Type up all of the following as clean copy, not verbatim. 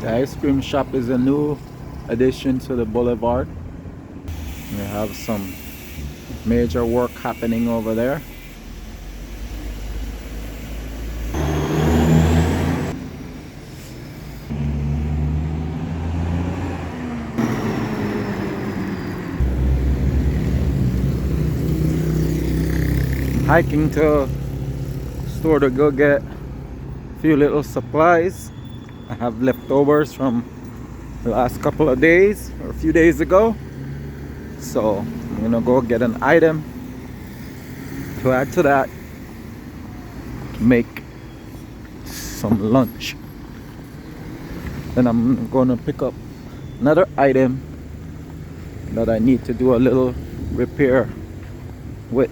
The ice cream shop is a new addition to the boulevard. We have some major work happening over there. Hiking to store to go get a few little supplies. I have leftovers from the last couple of days or a few days ago, so I'm gonna go get an item to add to that to make some lunch. Then I'm gonna pick up another item that I need to do a little repair with.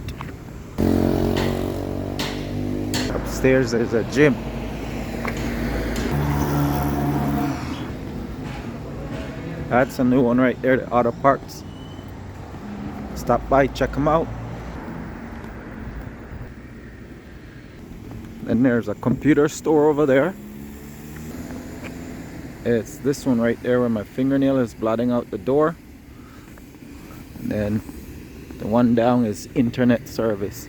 Upstairs there's a gym. That's a new one right there, the auto parts. Stop by, check them out. Then there's a computer store over there. It's this one right there where my fingernail is blotting out the door. And then the one down is internet service.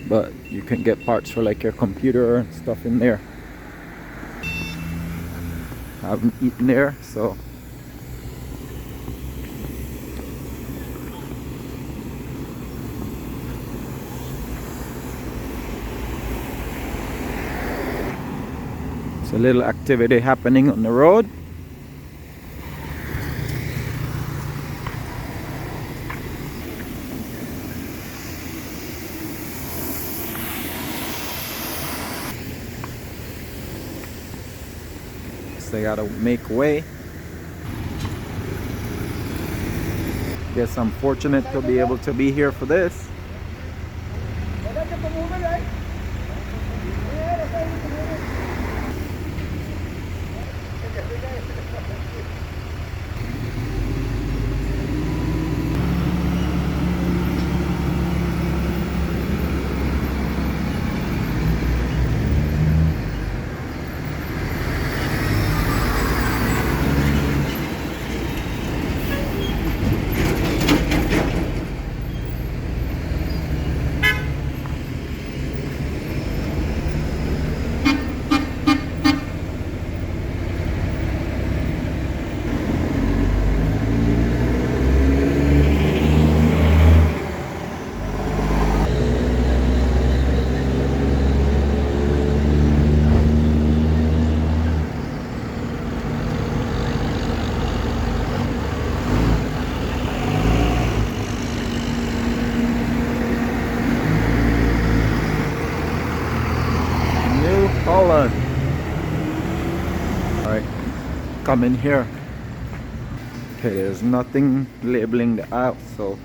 But you can get parts for like your computer and stuff in there. I haven't eaten there, so it's a little activity happening on the road. They gotta make way. Guess I'm fortunate to be able to be here for this. Holland. Alright, come in here. Okay, there's nothing labeling the aisle, so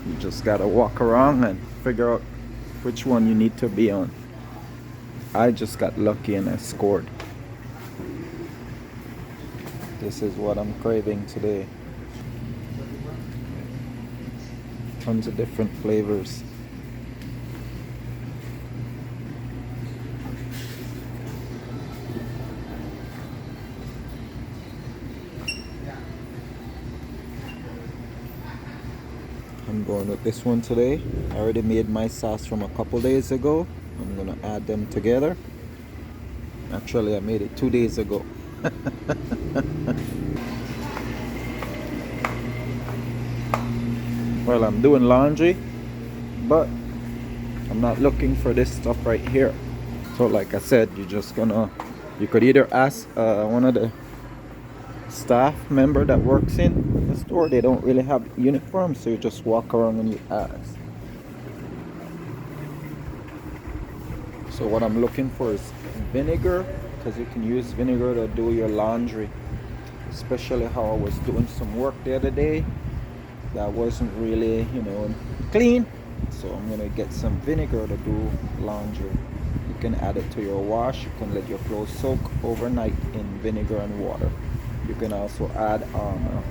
you just gotta walk around and figure out which one you need to be on. I just got lucky and I scored. This is what I'm craving today. Tons of different flavors. I'm going with this one today. I already made my sauce from a couple days ago. I'm gonna add them together. Actually, I made it 2 days ago. Well, I'm doing laundry, but I'm not looking for this stuff right here. So like I said, you could either ask one of the staff member that works in the store. They don't really have uniforms, so you just walk around and you ask. So what I'm looking for is vinegar, because you can use vinegar to do your laundry, especially how I was doing some work the other day that wasn't really, clean. So I'm gonna get some vinegar to do laundry. You can add it to your wash. You can let your clothes soak overnight in vinegar and water. You can also add a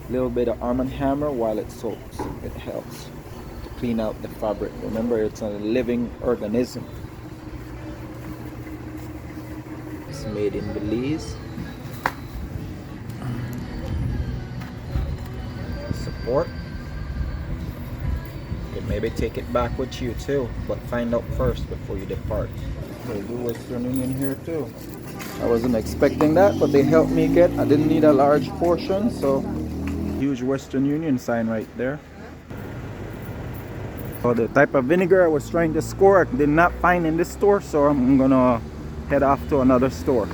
little bit of Arm & Hammer while it soaks. It helps to clean out the fabric. Remember, it's a living organism. It's made in Belize. port. You can maybe take it back with you too, but find out first before you depart. They do Western Union here too. I wasn't expecting that, but they helped me get. I didn't need a large portion, so huge Western Union sign right there. So the type of vinegar I was trying to score, I did not find in this store, so I'm gonna head off to another store.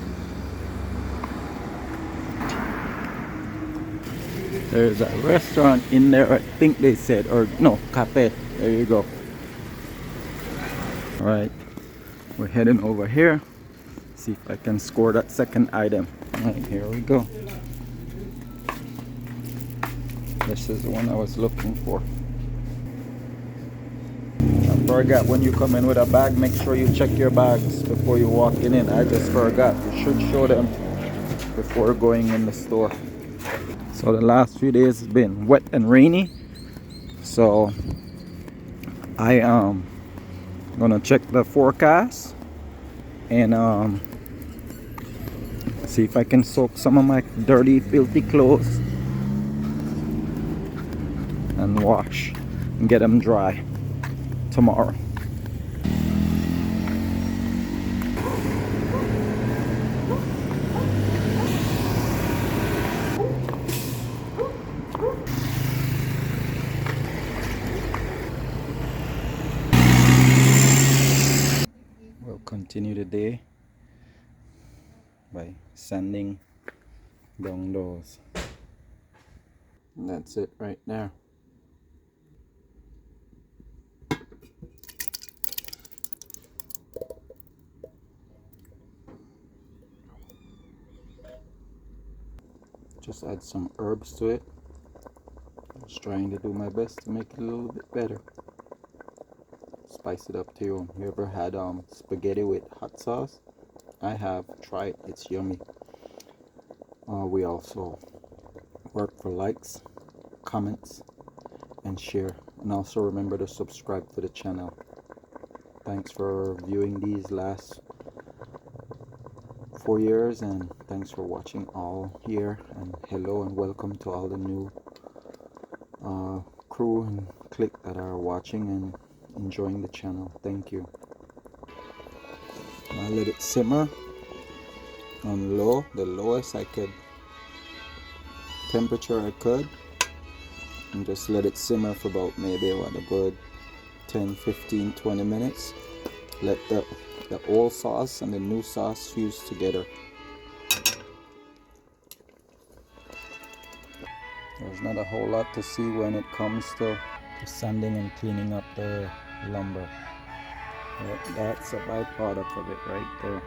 There's a restaurant in there, I think they said, or no, cafe. There you go. All right, we're heading over here. See if I can score that second item. All right, here we go. This is the one I was looking for. I forgot, when you come in with a bag, make sure you check your bags before you walk in. I just forgot. You should show them before going in the store. So the last few days has been wet and rainy, so I gonna check the forecast and see if I can soak some of my dirty, filthy clothes and wash and get them dry tomorrow. We'll continue the day by sanding down those. And that's it right there. Just add some herbs to it. Just trying to do my best to make it a little bit better. Spice it up too. You ever had spaghetti with hot sauce? I have. Try it. It's yummy. We also work for likes, comments, and share. And also remember to subscribe to the channel. Thanks for viewing these last 4 years, and thanks for watching all here, and hello and welcome to all the new crew and clique that are watching and enjoying the channel. Thank you. I let it simmer on low, the lowest temperature I could, and just let it simmer for about maybe a good 10, 15, 20 minutes. Let the old sauce and the new sauce fuse together. There's not a whole lot to see when it comes to sanding and cleaning up the lumber. But that's a byproduct of it right there.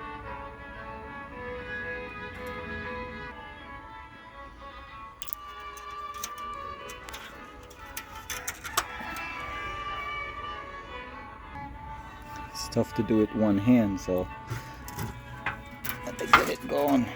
It's tough to do it one hand, so let me get it going.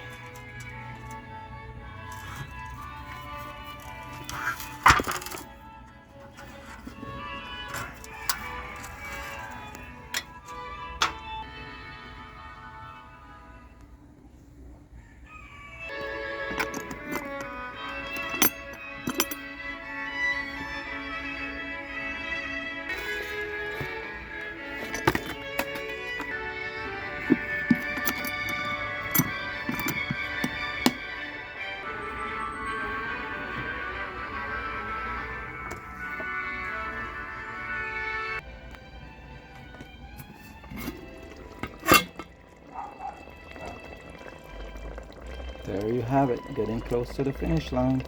There you have it, getting close to the finish line.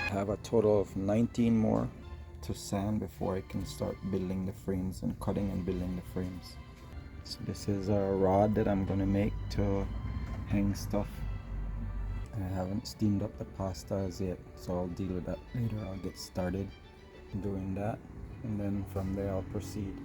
I have a total of 19 more to sand before I can start building the frames and cutting and building the frames. So this is a rod that I'm gonna make to hang stuff. I haven't steamed up the pasta as yet, so I'll deal with that later. I'll get started doing that, and then from there I'll proceed.